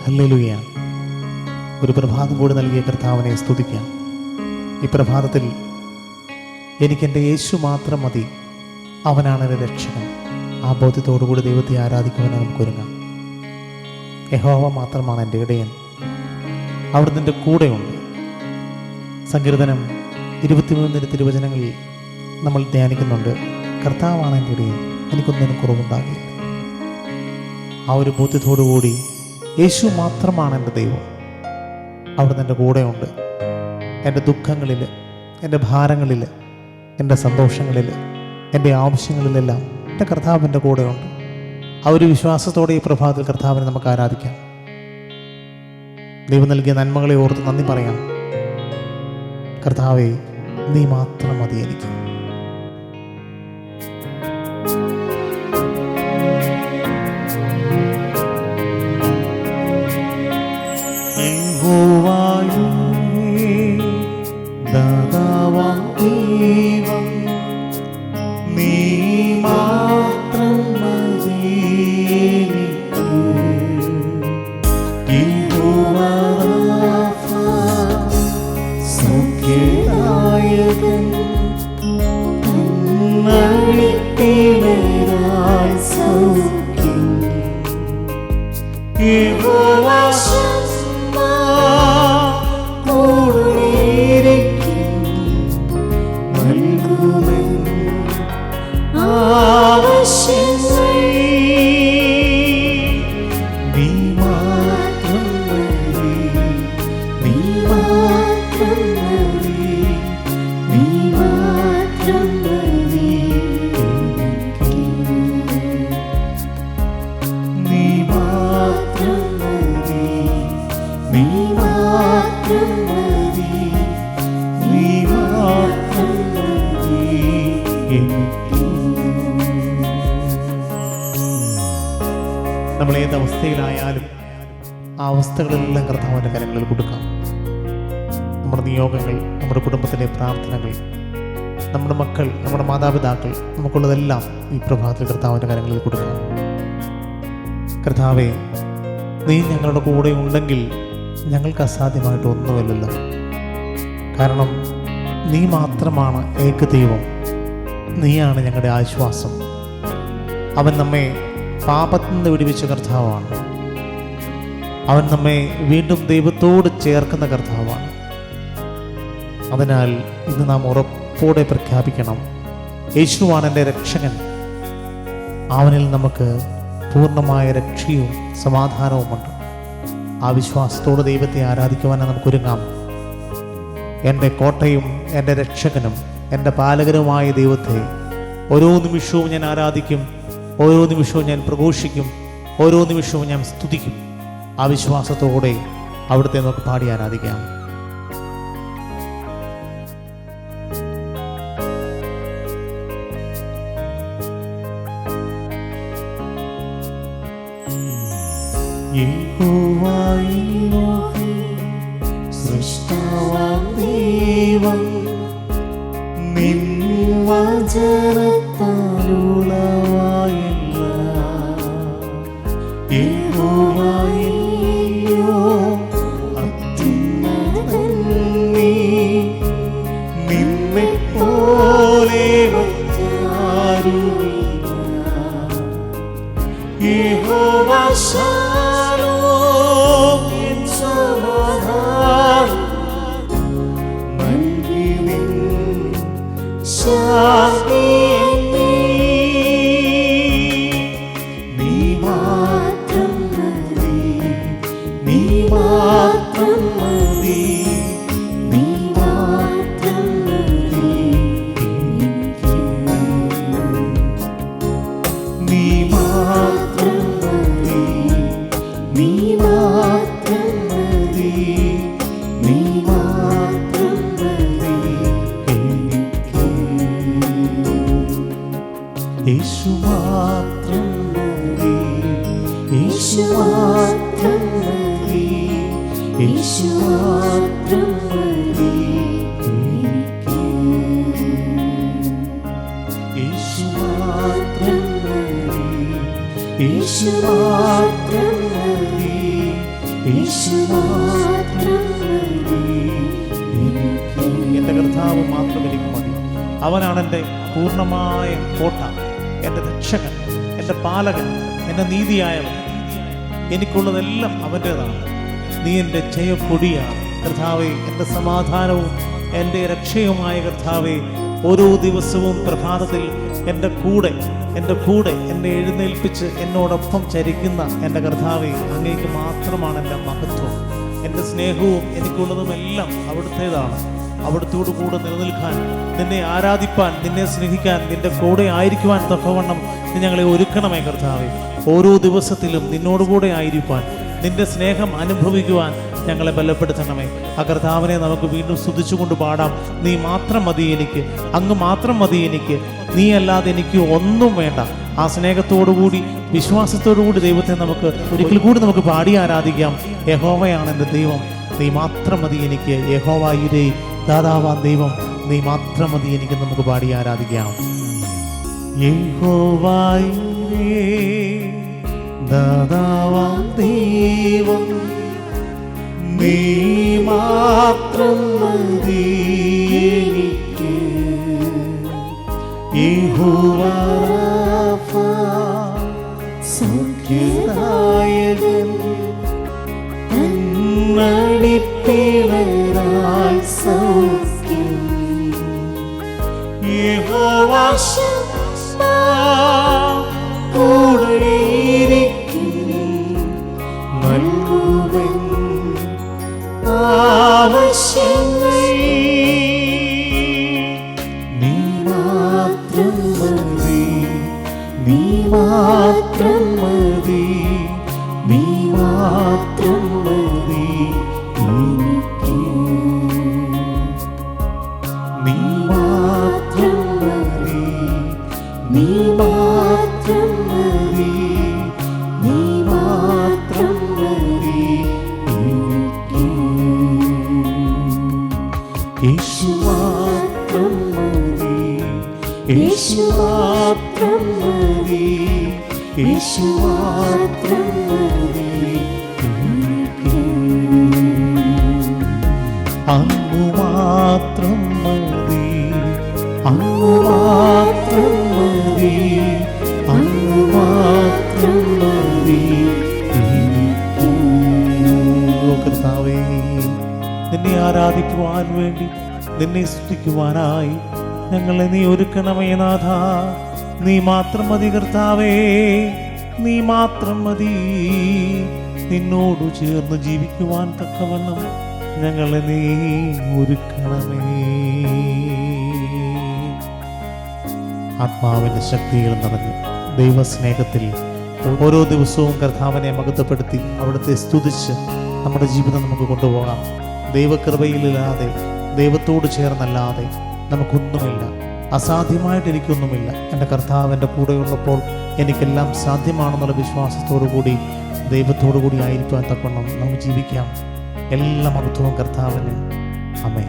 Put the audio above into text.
Hallelujah. ഒരു പ്രഭാതം കൂടി നൽകിയ കർത്താവിനെ സ്തുതിക്കാം. ഈ പ്രഭാതത്തിൽ എനിക്കെൻ്റെ യേശു മാത്രം മതി, അവനാണ് എൻ്റെ രക്ഷകൻ. ആ ബോധ്യത്തോടുകൂടി ദൈവത്തെ ആരാധിക്കുവാൻ നമുക്കൊരുങ്ങാം. യഹോവ മാത്രമാണ് എൻ്റെ ഇടയൻ, അവിടുന്ന് എൻ്റെ കൂടെയുണ്ട്. സങ്കീർത്തനം 23 തിരുവചനങ്ങളിൽ നമ്മൾ ധ്യാനിക്കുന്നുണ്ട്, കർത്താവാണ് എൻ്റെ ഇടയൻ, എനിക്കൊന്നിനും കുറവുണ്ടാകില്ല. ആ ഒരു ബോധ്യത്തോടുകൂടി യേശു മാത്രമാണ് എൻ്റെ ദൈവം, അവിടുന്ന് എൻ്റെ കൂടെയുണ്ട്. എൻ്റെ ദുഃഖങ്ങളിൽ, എൻ്റെ ഭാരങ്ങളിൽ, എൻ്റെ സന്തോഷങ്ങളിൽ, എൻ്റെ ആവശ്യങ്ങളിലെല്ലാം എൻ്റെ കർത്താവ് എൻ്റെ കൂടെയുണ്ട്. ആ ഒരു വിശ്വാസത്തോടെ ഈ പ്രഭാതത്തിൽ കർത്താവിനെ നമുക്ക് ആരാധിക്കാം. ദൈവം നൽകിയ നന്മകളെ ഓർത്ത് നന്ദി പറയാം. കർത്താവേ, നീ മാത്രം മതി എനിക്ക്. നമ്മൾ ഏത് അവസ്ഥയിലായാലും ആ അവസ്ഥകളെല്ലാം കർത്താവിൻ്റെ കരങ്ങളിൽ കൊടുക്കാം. നമ്മുടെ നിയോഗങ്ങൾ, നമ്മുടെ കുടുംബത്തിലെ പ്രാർത്ഥനകൾ, നമ്മുടെ മക്കൾ, നമ്മുടെ മാതാപിതാക്കൾ, നമുക്കുള്ളതെല്ലാം ഈ പ്രഭാതത്തിൽ കർത്താവിൻ്റെ കരങ്ങളിൽ കൊടുക്കാം. കർത്താവേ, നീ ഞങ്ങളുടെ കൂടെ ഉണ്ടെങ്കിൽ ഞങ്ങൾക്ക് അസാധ്യമായിട്ട് ഒന്നുമില്ലല്ലോ. കാരണം നീ മാത്രമാണ് ഏകദൈവം, നീയാണ് ഞങ്ങളുടെ ആശ്വാസം. അവൻ നമ്മെ പാപത്തിൽ നിന്ന് വിടുവിച്ച കർത്താവാണ്. അവൻ നമ്മെ വീണ്ടും ദൈവത്തോട് ചേർക്കുന്ന കർത്താവാണ്. അതിനാൽ ഇന്ന് നാം ഉറപ്പോടെ പ്രഖ്യാപിക്കണം, യേശുവാണ് എൻ്റെ രക്ഷകൻ. അവനിൽ നമുക്ക് പൂർണ്ണമായ രക്ഷയും സമാധാനവുമുണ്ട്. ആ വിശ്വാസത്തോടെ ദൈവത്തെ ആരാധിക്കുവാൻ നമുക്കൊരുങ്ങാം. എൻ്റെ കോട്ടയും എൻ്റെ രക്ഷകനും എൻ്റെ പാലകനുമായ ദൈവത്തെ ഓരോ നിമിഷവും ഞാൻ ആരാധിക്കും, ഓരോ നിമിഷവും ഞാൻ പ്രഘോഷിക്കും, ഓരോ നിമിഷവും ഞാൻ സ്തുതിക്കും. ആ വിശ്വാസത്തോടെ അവിടുത്തെ നമുക്ക് പാടി ആരാധിക്കാം. സൃഷ്ടാവാം ദൈവം നിൻ വചനത്താലുളവായില്ല. യഹോവയോ അത്യുന്നതൻ നീ, നിന്നെപ്പോലെ മറ്റാരുമില്ല. യഹോവ ശാലോം എൻ സമാധാനം നൽകി നിൻ ശാന്തി. യേശു മാത്രം മതി, യേശു മാത്രം മതി, യേശു മാത്രം മതി. യേശു മാത്രം മതി, യേശു മാത്രം മതി, യേശു മാത്രം മതി എനിക്ക്. എൻ്റെ കർത്താവ് മാത്രം എനിക്ക് മതി. അവനാണ് എൻ്റെ പൂർണ്ണമായ കോട്ട, എൻ്റെ രക്ഷകൻ, എൻ്റെ പാലകൻ, എൻ്റെ നീതിയായവൻ. എനിക്കുള്ളതെല്ലാം അവൻ്റേതാണ്. നീ എൻ്റെ ജയക്കൊടിയാണ് കർത്താവേ, എൻ്റെ സമാധാനവും എൻ്റെ രക്ഷയുമായ കർത്താവേ. ഓരോ ദിവസവും പ്രഭാതത്തിൽ എൻ്റെ കൂടെ എന്നെ എഴുന്നേൽപ്പിച്ച് എന്നോടൊപ്പം ചരിക്കുന്ന എൻ്റെ കർത്താവേ, അങ്ങേക്ക് മാത്രമാണ് എൻ്റെ മഹത്വം. എൻ്റെ സ്നേഹവും എനിക്കുള്ളതുമെല്ലാം അവിടുത്തേതാണ്. അവിടുത്തോടു കൂടെ നിലനിൽക്കാൻ, നിന്നെ ആരാധിപ്പാൻ, നിന്നെ സ്നേഹിക്കാൻ, നിന്റെ കൂടെ ആയിരിക്കുവാൻ തക്കവണ്ണം നീ ഞങ്ങളെ ഒരുക്കണമേ കർത്താവേ. ഓരോ ദിവസത്തിലും നിന്നോടുകൂടെ ആയിരിക്കാൻ, നിന്റെ സ്നേഹം അനുഭവിക്കുവാൻ ഞങ്ങളെ ബലപ്പെടുത്തണമേ. ആ കർത്താവിനെ നമുക്ക് വീണ്ടും സ്തുതിച്ചുകൊണ്ട് പാടാം. നീ മാത്രം മതി എനിക്ക്, അങ്ങ് മാത്രം മതി എനിക്ക്, നീ അല്ലാതെ എനിക്ക് ഒന്നും വേണ്ട. ആ സ്നേഹത്തോടുകൂടി വിശ്വാസത്തോടുകൂടി ദൈവത്തെ നമുക്ക് ഒരിക്കൽ കൂടി നമുക്ക് പാടി ആരാധിക്കാം. യഹോവയാണ് എൻ്റെ ദൈവം, നീ മാത്രം മതി എനിക്ക്. യഹോവയുടെ ദാതാവാം ദൈവം, നീ മാത്രം മതി എനിക്ക്. നമുക്ക് പാടി ആരാധിക്കാം. യഹോവയുടെ ദാതാവാം ദൈവം, നീ മാത്രം മതി എനിക്ക്. യഹോവ രാഫ, സൗഖ്യദായകൻ, തന്നടിപ്പിണരാൽ സൗഖ്യം. യഹോവ ശമ്മാ, കൂടെയിരിക്കും, നൽകുവൻ ആവശ്യങ്ങൾ. നീ മാത്രം മതി, നീ മാത്രം മതി, നീ മാത്രം മതി എനിക്ക്. നീ മാത്രം മതി, നീ മാത്രം മതി, നീ മാത്രം മതി എനിക്ക്. യേശു മാത്രം മതി, യേശു മാത്രം മതി, യേശു മാത്രം മതി എനിക്ക്. അങ്ങ് മാത്രം മതി, അങ്ങ് മാത്രം മതി, അങ്ങ് മാത്രം മതി എനിക്ക്. കർത്താവേ, നിന്നെ ആരാധിക്കുവാൻ വേണ്ടി, നിന്നെ സ്തുതിക്കുവാനായി ഞങ്ങളെ നീ ഒരുക്കണമേ നാഥ. നീ മാത്രം മതി കർത്താവേ, നീ മാത്രം മതി. നിന്നോട് ചേർന്ന് ജീവിക്കുവാൻ തക്കവണ്ണം ഞങ്ങളെ നീ ഒരുക്കണമേ. ആത്മാവിൻ്റെ ശക്തികൾ നിറഞ്ഞ് ദൈവസ്നേഹത്തിൽ ഓരോ ദിവസവും കർത്താവിനെ മഹത്വപ്പെടുത്തി അവിടുത്തെ സ്തുതിച്ച് നമ്മുടെ ജീവിതം നമുക്ക് കൊണ്ടുപോകാം. ദൈവകൃപയിലില്ലാതെ, ദൈവത്തോട് ചേർന്നല്ലാതെ നമുക്കൊന്നുമില്ല. അസാധ്യമായിട്ട് എനിക്കൊന്നുമില്ല. എൻ്റെ കർത്താവ് എൻ്റെ കൂടെയുള്ളപ്പോൾ എനിക്കെല്ലാം സാധ്യമാണെന്നുള്ള വിശ്വാസത്തോടു കൂടി ദൈവത്തോടു കൂടി ആയിരിക്കാൻ തക്കവണ്ണം നമുക്ക് ജീവിക്കാം. എല്ലാ മഹത്വവും കർത്താവിന്. ആമേൻ.